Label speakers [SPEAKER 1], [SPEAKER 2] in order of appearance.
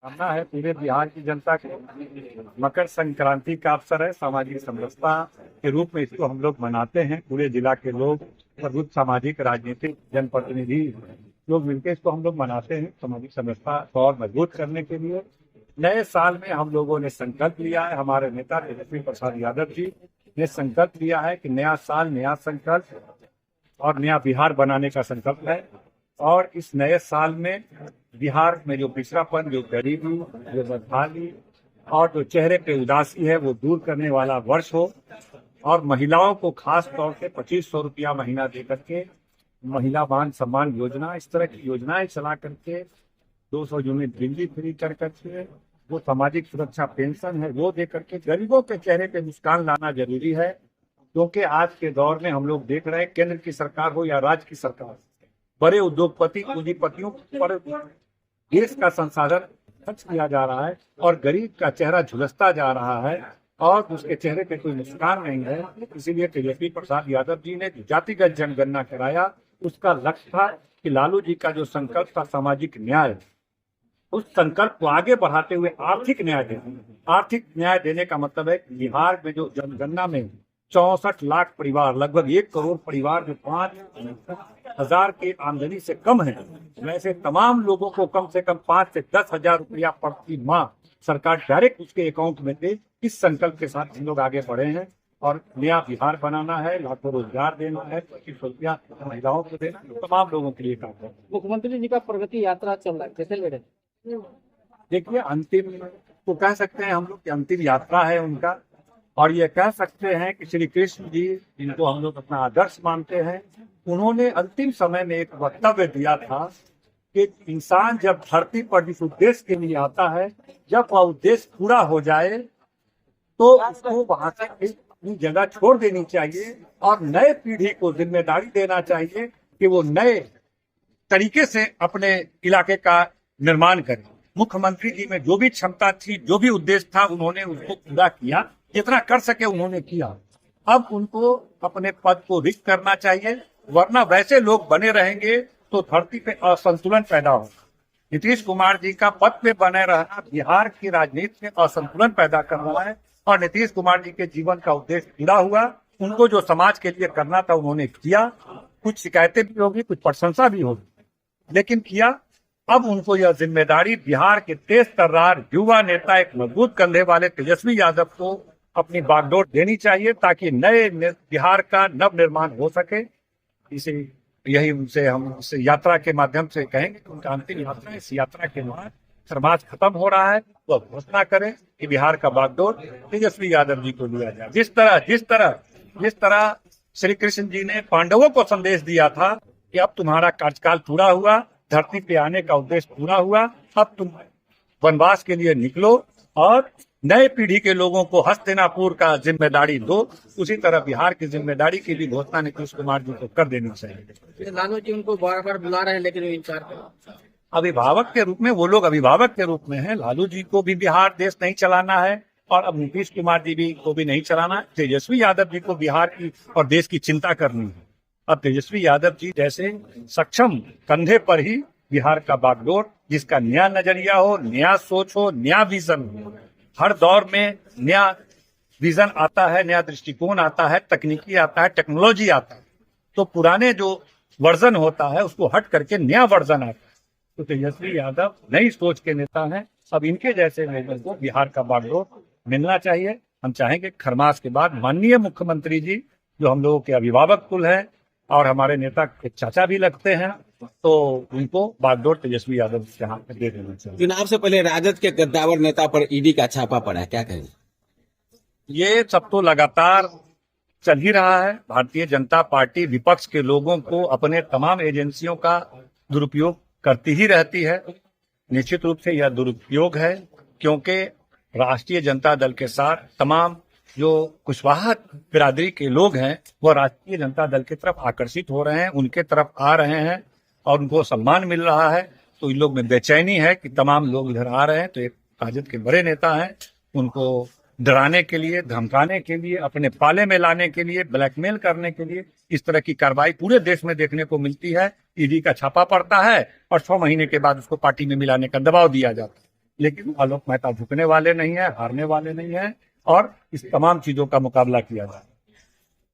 [SPEAKER 1] कामना है पूरे बिहार की जनता को मकर संक्रांति का अवसर है। सामाजिक समरसता के रूप में इसको हम लोग मनाते हैं। पूरे जिला के लोग, प्रबुद्ध सामाजिक राजनीतिक जनप्रतिनिधि लोग मिलकर इसको हम लोग मनाते हैं। सामाजिक समरसता को और मजबूत करने के लिए नए साल में हम लोगों ने संकल्प लिया है। हमारे नेता तेजस्वी प्रसाद यादव जी ने संकल्प लिया है कि नया साल नया संकल्प और नया बिहार बनाने का संकल्प है। और इस नए साल में बिहार में जो पिछड़ापन, जो गरीबी, जो बदहाली और जो चेहरे पे उदासी है वो दूर करने वाला वर्ष हो। और महिलाओं को खास तौर से 2500 रुपया महीना दे करके महिला मान सम्मान योजना, इस तरह की योजनाएं चला करके 200 यूनिट बिजली फ्री कर करके वो सामाजिक सुरक्षा पेंशन है वो दे करके गरीबों के चेहरे पे मुस्कान लाना जरूरी है। क्योंकि आज के दौर में हम लोग देख रहे हैं, केंद्र की सरकार हो या राज्य की सरकार, बड़े उद्योगपति पूंजीपतियों पर देश का संसाधन खर्च किया जा रहा है और गरीब का चेहरा झुलसता जा रहा है और उसके चेहरे पे कोई मुस्कान नहीं है। इसीलिए तेजस्वी प्रसाद यादव जी ने जातिगत जनगणना कराया। उसका लक्ष्य था कि लालू जी का जो संकल्प था सामाजिक न्याय, उस संकल्प को आगे बढ़ाते हुए आर्थिक न्याय देना। आर्थिक न्याय देने का मतलब है कि बिहार में जो जनगणना में 64 लाख परिवार, लगभग 1 करोड़ परिवार जो 5,000 की आमदनी से कम है, वैसे तमाम लोगों को कम से कम 5 से 10 हजार रुपया प्रति माह सरकार डायरेक्ट उसके अकाउंट में दे। इस संकल्प के साथ हम लोग आगे बढ़े हैं और नया बिहार बनाना है, लाखों रोजगार देना है, 25 रुपया महिलाओं को देना, तमाम लोगों के लिए काम है।
[SPEAKER 2] मुख्यमंत्री जी का प्रगति यात्रा चल रहा है, कैसे ले रहे हैं?
[SPEAKER 1] देखिए, अंतिम तो कह सकते हैं हम लोग की अंतिम यात्रा है उनका। और ये कह सकते हैं कि श्री कृष्ण जी, जिनको हम लोग अपना आदर्श मानते हैं, उन्होंने अंतिम समय में एक वक्तव्य दिया था कि इंसान जब धरती पर जिस उद्देश्य के लिए आता है, जब वह उद्देश्य पूरा हो जाए तो उसको वहां से अपनी जगह छोड़ देनी चाहिए और नए पीढ़ी को जिम्मेदारी देना चाहिए कि वो नए तरीके से अपने इलाके का निर्माण करें। मुख्यमंत्री जी में जो भी क्षमता थी, जो भी उद्देश्य था, उन्होंने उसको पूरा किया, जितना कर सके उन्होंने किया। अब उनको अपने पद को रिक्त करना चाहिए, वरना वैसे लोग बने रहेंगे तो धरती पे असंतुलन पैदा होगा। नीतीश कुमार जी का पद पे बने रहना बिहार की राजनीति में असंतुलन पैदा कर रहा है और नीतीश कुमार जी के जीवन का उद्देश्य पूरा हुआ। उनको जो समाज के लिए करना था उन्होंने किया। कुछ शिकायतें भी होगी, कुछ प्रशंसा भी होगी, लेकिन किया। अब उनको यह जिम्मेदारी बिहार के तेज तर्रार युवा नेता, एक मजबूत कंधे वाले तेजस्वी यादव को अपनी बागडोर देनी चाहिए ताकि नए बिहार का नव निर्माण हो सके। इसे यही उनसे हम इस यात्रा के माध्यम से कहेंगे कि उनका अंतिम यात्रा, इस यात्रा के बाद समाज खत्म हो रहा है, वह घोषणा करें कि बिहार का बागडोर तेजस्वी यादव जी को लिया जाए। जिस तरह श्री कृष्ण जी ने पांडवों को संदेश दिया था कि अब तुम्हारा कार्यकाल पूरा हुआ, धरती पे आने का उद्देश्य पूरा हुआ, अब तुम वनवास के लिए निकलो और नए पीढ़ी के लोगों को हस्तिनापुर का जिम्मेदारी दो। उसी तरह बिहार की जिम्मेदारी की भी घोषणा नीतीश कुमार जी को कर देनी चाहिए।
[SPEAKER 2] लालू जी उनको बार बार बुला रहे हैं लेकिन वो इनकार कर रहे हैं।
[SPEAKER 1] अभिभावक के रूप में वो लोग अभिभावक के रूप में हैं। लालू जी को भी बिहार देश नहीं चलाना है और अब नीतीश कुमार जी भी को भी नहीं चलाना। तेजस्वी यादव जी को बिहार की और देश की चिंता करनी है। अब तेजस्वी यादव जी जैसे सक्षम कंधे पर ही बिहार का बागडोर, जिसका नया नजरिया हो, नया सोच हो, नया विजन हो। हर दौर में नया विजन आता है, नया दृष्टिकोण आता है, तकनीकी आता है, टेक्नोलॉजी आता है। तो पुराने जो वर्जन होता है उसको हट करके नया वर्जन आता है। तो तेजस्वी यादव नई सोच के नेता हैं। अब इनके जैसे लोगों को बिहार का बागडोर मिलना चाहिए। हम चाहेंगे खरमास के बाद माननीय मुख्यमंत्री जी, जो हम लोगों के अभिभावक कुल हैं और हमारे नेता के चाचा भी लगते हैं, तो उनको बागडोर तेजस्वी यादव के हाथ में दे देना चाहिए।
[SPEAKER 3] चुनाव से पहले राजद के गद्दावर नेता पर ईडी का छापा पड़ा है, क्या कहेंगे?
[SPEAKER 1] ये सब तो लगातार चल ही रहा है। भारतीय जनता पार्टी विपक्ष के लोगों को अपने तमाम एजेंसियों का दुरुपयोग करती ही रहती है। निश्चित रूप से यह दुरुपयोग है, क्योंकि राष्ट्रीय जनता दल के साथ तमाम जो कुशवाहा बिरादरी के लोग हैं वो राष्ट्रीय जनता दल की तरफ आकर्षित हो रहे हैं, उनके तरफ आ रहे हैं और उनको सम्मान मिल रहा है। तो इन लोग में बेचैनी है कि तमाम लोग इधर आ रहे हैं। तो एक राजद के बड़े नेता हैं, उनको डराने के लिए, धमकाने के लिए, अपने पाले में लाने के लिए, ब्लैकमेल करने के लिए इस तरह की कार्रवाई पूरे देश में देखने को मिलती है। ईडी का छापा पड़ता है और 6 महीने के बाद उसको पार्टी में मिलाने का दबाव दिया जाता है। लेकिन आलोक मेहता झुकने वाले नहीं है, हारने वाले नहीं है और इस तमाम चीजों का मुकाबला किया जाए।